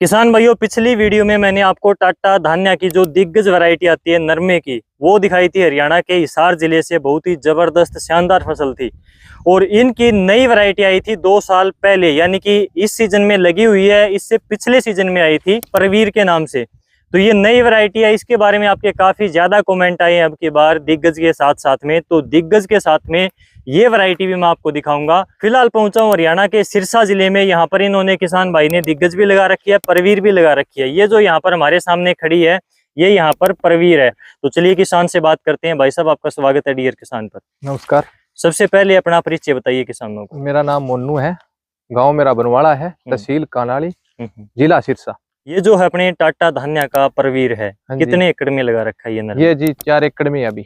किसान भाइयों, पिछली वीडियो में मैंने आपको टाटा धान्या की जो दिग्गज वैरायटी आती है नरमे की, वो दिखाई थी। हरियाणा के हिसार जिले से बहुत ही जबरदस्त शानदार फसल थी और इनकी नई वैरायटी आई थी 2 साल पहले, यानी कि इस सीजन में लगी हुई है। इससे पिछले सीजन में आई थी परवीर के नाम से। तो ये नई वैरायटी है, इसके बारे में आपके काफी ज्यादा कमेंट आए हैं अब की बार दिग्गज के साथ साथ में। तो दिग्गज के साथ में ये वैरायटी भी मैं आपको दिखाऊंगा। फिलहाल पहुंचा हूं हरियाणा के सिरसा जिले में। यहाँ पर इन्होंने किसान भाई ने दिग्गज भी लगा रखी है, परवीर भी लगा रखी है। ये जो यहाँ पर हमारे सामने खड़ी है, ये यहाँ पर परवीर है। तो चलिए किसान से बात करते हैं। भाई साहब, आपका स्वागत है डियर किसान पर। नमस्कार। सबसे पहले अपना परिचय बताइए किसानों को। मेरा नाम मोन्नू है, गांव मेरा बनवाड़ा है, तहसील कानाड़ी, जिला सिरसा। ये जो है अपने टाटा धान्या का परवीर है, हाँ जी। कितने एकड़ में लगा रखा है ये नर? ये जी 4 एकड़ में है अभी।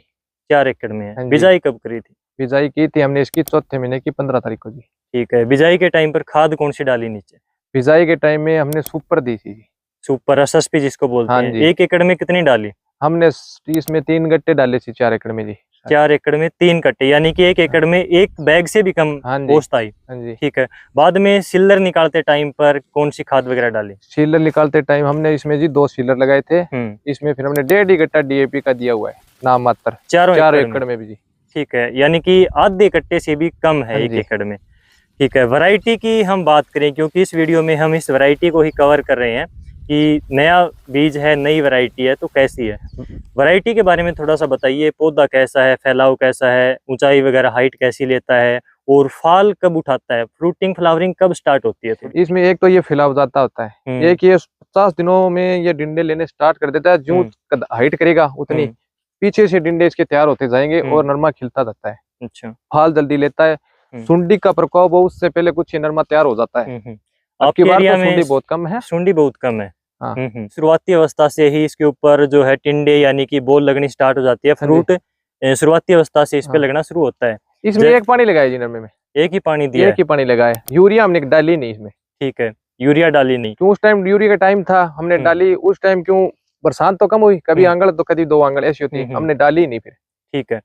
4 एकड़ में है। हाँ जी। बिजाई कब करी थी? बिजाई की थी हमने इसकी चौथे महीने की 15 तारीख को जी। ठीक है। बिजाई के टाइम पर खाद कौन सी डाली नीचे? बिजाई के टाइम में हमने सुपर दी थी जी। सुपर एसएसपी जिसको बोलते हाँ हैं। जी। 1 एकड़ में कितनी डाली? हमने इसमें 3 गट्टे डाले थे 4 एकड़ में जी। 4 एकड़ में 3 कट्टे, यानी कि 1 एकड़ में 1 बैग से भी कम हाँ जी। पोस्ट आई। हाँ जी। ठीक है। बाद में सीलर निकालते टाइम पर कौन सी खाद वगैरह डाली? सीलर निकालते टाइम हमने इसमें जी 2 सीलर लगाए थे। इसमें फिर हमने 1.5 गट्टा डीएपी का दिया हुआ है, नाम मात्र। 4 एकड़ में भी जी। ठीक है, यानी कि आधे कट्टे से भी कम है 1 एकड़ में। ठीक है। वैरायटी की हम बात करें, क्योंकि इस वीडियो में हम इस वैरायटी को ही कवर कर रहे हैं कि नया बीज है, नई वैरायटी है, तो कैसी है। वैरायटी के बारे में थोड़ा सा बताइए। पौधा कैसा है, फैलाव कैसा है, ऊंचाई वगैरह हाइट कैसी लेता है, और फाल कब उठाता है, फ्रूटिंग फ्लावरिंग कब स्टार्ट होती है? तो इसमें एक तो ये फैलाव जाता होता है, एक ये 50 दिनों में ये डिंडे लेने स्टार्ट कर देता है। जो हाइट करेगा उतनी पीछे से डिंडे इसके तैयार होते जाएंगे और नरमा खिलता रहता है। अच्छा। फाल जल्दी लेता है। सुंडी का प्रकोप हो उससे पहले कुछ नरमा तैयार हो जाता है। आपके बार एरिया तो में सुंडी बहुत कम है। सुंडी बहुत कम है। हाँ। शुरुआती अवस्था से ही इसके ऊपर जो है टिंडे यानी कि बोल लगनी स्टार्ट हो जाती है। फ्रूट शुरुआती अवस्था से इस पे लगना शुरू होता है। इसमें एक पानी लगाया जी नरमे में, एक ही पानी दिया? एक ही पानी लगाया। यूरिया हमने डाली नहीं इसमें। ठीक है, यूरिया डाली नहीं। क्यों? उस टाइम यूरिया का टाइम था, हमने डाली उस टाइम। क्यों? बरसात तो कम हुई, कभी आंगड़ तो कभी 2 आंगड़ ऐसी होती है, हमने डाली नहीं फिर। ठीक है।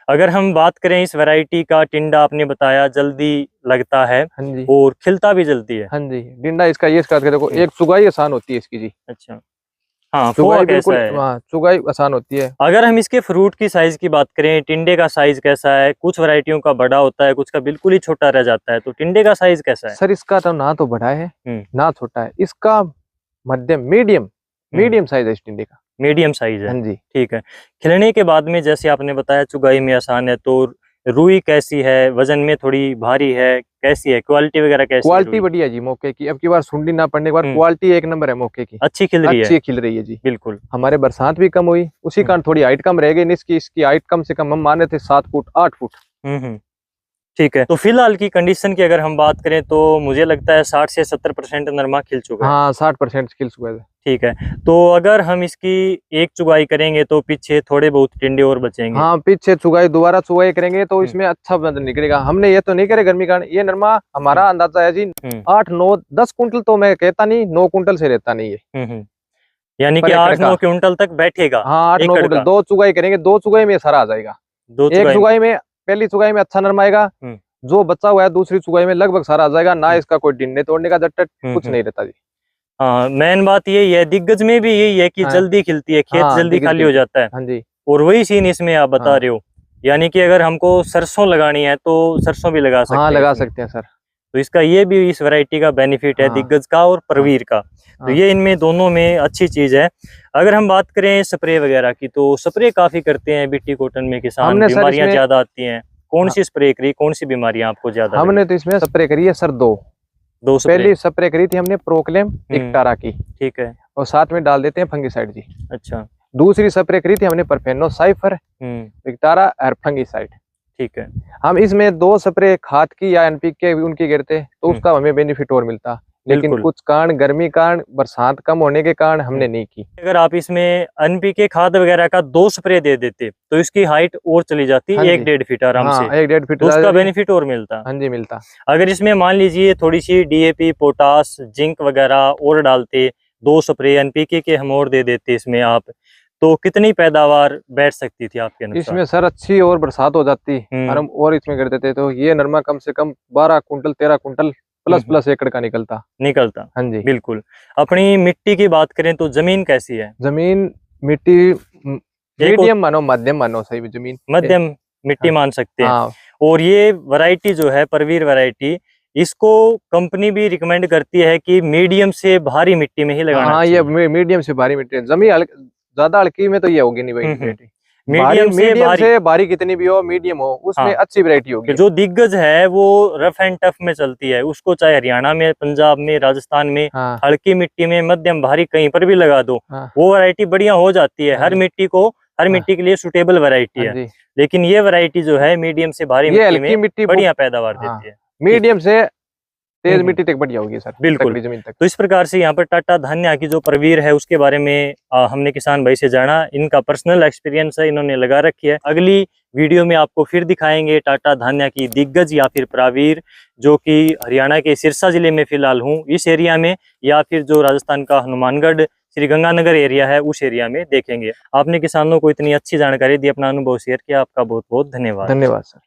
अगर हम बात करें इस वैरायटी का, टिंडा आपने बताया जल्दी लगता है। हाँ जी। और खिलता भी जल्दी है। हाँ जी। डिंडा इसका ये देखो, एक चुगाई आसान होती है इसकी जी। अच्छा। हाँ, चुगाई बिल्कुल, हाँ चुगाई आसान होती है। अगर हम इसके फ्रूट की साइज की बात करें, टिंडे का साइज कैसा है? कुछ वैरायटियों का बड़ा होता है, कुछ का बिल्कुल ही छोटा रह जाता है, तो टिंडे का साइज कैसा है? सर इसका तो ना तो बड़ा है ना छोटा है, इसका मध्यम मीडियम साइज है इस टिंडे का। मीडियम साइज है। हाँ जी। ठीक है। खिलने के बाद में जैसे आपने बताया चुगाई में आसान है, तो रुई कैसी है? वजन में थोड़ी भारी है, कैसी है? क्वालिटी वगैरह कैसी है? क्वालिटी बढ़िया जी मौके की। अब की बार सुंडी ना पड़ने के बाद क्वालिटी 1 नंबर है मौके की। अच्छी खिल रही है। अच्छी खिल रही है जी। बिल्कुल। हमारे बरसात भी कम हुई, उसी कारण थोड़ी हाइट कम रह गई। इसकी हाइट कम से कम हम माने थे 7 फुट 8 फुट। ठीक है। तो फिलहाल की कंडीशन की अगर हम बात करें तो मुझे लगता है 60 से 70% नरमा खिल चुका है। हाँ 60% खिल चुका है। ठीक है। तो अगर हम इसकी एक चुगाई करेंगे तो पीछे थोड़े बहुत टिंडे और बचेंगे। हाँ पीछे चुगाई दोबारा चुगाई करेंगे तो इसमें अच्छा वजन निकलेगा। हमने ये तो नहीं करे गर्मी कारण। ये नरमा हमारा अंदाजा है जी 8 9 10 कुंटल तो मैं कहता नहीं, 9 कुंटल से रहता नहीं है। यानी कि 8-9 क्विंटल तक बैठेगा। हाँ 8-9 कुंटल। 2 चुगाई करेंगे, 2 चुगाई में सारा आ जाएगा। एक चुगाई में, पहली चुगाई में अच्छा नरमा आएगा, जो बचा हुआ है दूसरी चुगाई में लगभग सारा आ जाएगा। ना इसका कोई डिंडे तोड़ने का झटपट कुछ नहीं रहता जी। हाँ, मेन बात यही है, दिग्गज में भी यही है कि जल्दी खिलती है, खेत जल्दी खाली हो जाता है। हाँ जी। और वही सीन इसमें आप बता रहे हो। यानी कि अगर हमको सरसों लगानी है तो सरसों भी लगा सकते हैं। हाँ लगा सकते हैं सर। तो इसका ये भी इस वैरायटी का बेनिफिट है, दिग्गज का और परवीर का। तो ये इनमें दोनों में अच्छी चीज है। अगर हम बात करें स्प्रे वगैरह की, तो स्प्रे काफी करते हैं बीटी कॉटन में किसान, बीमारियां ज्यादा आती हैं। कौन सी स्प्रे करी, कौन सी बीमारियां आपको ज्यादा? हमने तो इसमें स्प्रे करी है सर 2 पहली स्प्रे करी थी हमने प्रोक्लेम इक्टारा की। ठीक है। और साथ में डाल देते हैं फंगीसाइड जी। अच्छा। दूसरी स्प्रे करी थी हमने परफेनो साइफर इक्टारा और फंगीसाइड। ठीक है। हम इसमें 2 स्प्रे खाद की या एनपीके उनकी गिरते तो उसका हमें बेनिफिट और मिलता, लेकिन कुछ कारण, गर्मी कारण, बरसात कम होने के कारण हमने नहीं की। अगर आप इसमें एनपीके खाद वगैरह का 2 स्प्रे दे देते तो इसकी हाइट और चली जाती 1-1.5 फीट आराम से। 1-1.5 फीट उसका बेनिफिट और मिलता। हाँ जी मिलता। अगर इसमें मान लीजिए थोड़ी सी डीएपी, पोटास, जिंक वगैरह और डालते, 2 स्प्रे एनपीके के हम और दे देते इसमें आप, तो कितनी पैदावार बैठ सकती थी आपके अनुसार? इसमें सर अच्छी और बरसात हो जाती और हम और इसमें कर देते तो ये नरमा कम से कम 12 कुंटल 13 कुंटल प्लस एकड़ का निकलता। हाँ जी बिल्कुल। अपनी मिट्टी की बात करें तो जमीन कैसी है? जमीन मिट्टी मीडियम मानो, मध्यम मानो, सही जमीन मध्यम मिट्टी मान सकते हैं। हाँ। और ये वैरायटी जो है परवीर वैरायटी, इसको कंपनी भी रिकमेंड करती है कि मीडियम से भारी मिट्टी में ही लगाना हाँ, चाहिए। ये मीडियम से भारी मिट्टी, जमीन ज्यादा हल्की में तो ये होगी नहीं भाई। मीडियम से भारी कितनी भी हो, मीडियम हो, उसमें हाँ, अच्छी वैरायटी होगी। जो दिग्गज है वो रफ एंड टफ में चलती है, उसको चाहे हरियाणा में, पंजाब में, राजस्थान में, हाँ। हल्की मिट्टी में, मध्यम भारी कहीं पर भी लगा दो, हाँ। वो वैरायटी बढ़िया हो जाती है। हर मिट्टी को, हर मिट्टी के लिए सुटेबल वैरायटी है। लेकिन ये वैरायटी जो है मीडियम से भारी मिट्टी में बढ़िया पैदावार देती है। मीडियम से तेज मिट्टी तक बढ़िया होगी सर, बिल्कुल। जमीन तक। तो इस प्रकार से यहाँ पर टाटा धान्या की जो परवीर है उसके बारे में हमने किसान भाई से जाना। इनका पर्सनल एक्सपीरियंस है, इन्होंने लगा रखी है। अगली वीडियो में आपको फिर दिखाएंगे टाटा धान्या की दिग्गज या फिर परवीर, जो कि हरियाणा के सिरसा जिले में फिलहाल हूँ इस एरिया में, या फिर जो राजस्थान का हनुमानगढ़ श्रीगंगानगर एरिया है उस एरिया में देखेंगे। आपने किसानों को इतनी अच्छी जानकारी दी, अपना अनुभव शेयर किया, आपका बहुत बहुत धन्यवाद। धन्यवाद सर।